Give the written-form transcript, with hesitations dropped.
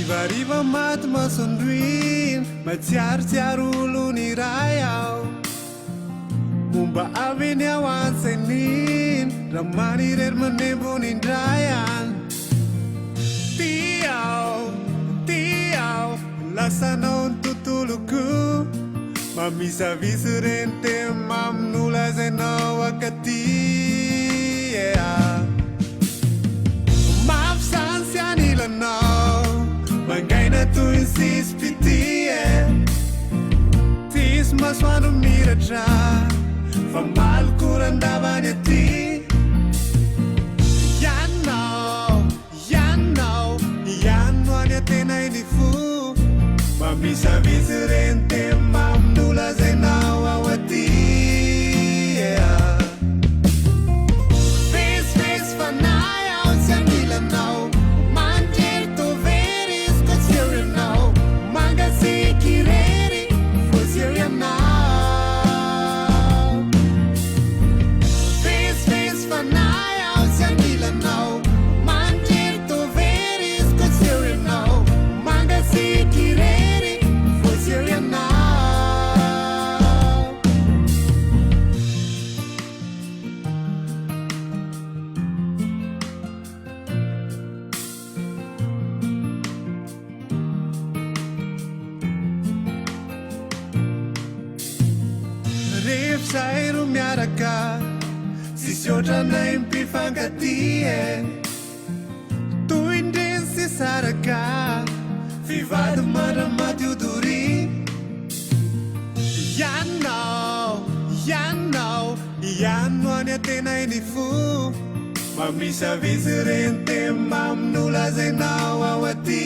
Riva maty masondroiny matsiarotsiaro olony iray aho momba avy eny ao an-tsaininy raha manirery manembony indray any tiao lasanao ny tontoloko mamisavisy reny tema amin'olazainao akaty mafisany sy anilanao mangaina toy ny sisy pity tisy masoandro miratra fa malokorandavany aty iano any atena iny fo mamisavisy reny tema amin'olazainao ao aty fesifesy fanahy ao tsy anilanao mandrery tovery izy ko tsy eo ianao mangasiky rery fo tsy eo ianao fesifesy fanahy ao tsy anilanao mandrery tovery izy ko tsy eo ianao mangasiky rery fo tsy eo ianao Revizay ro miaraka sisy ohatranay mpifankatia toy indreny sy saraka fivady mandramaty odory iano any atena iny fo mamisavisy reny tema amin'olazainao ao aty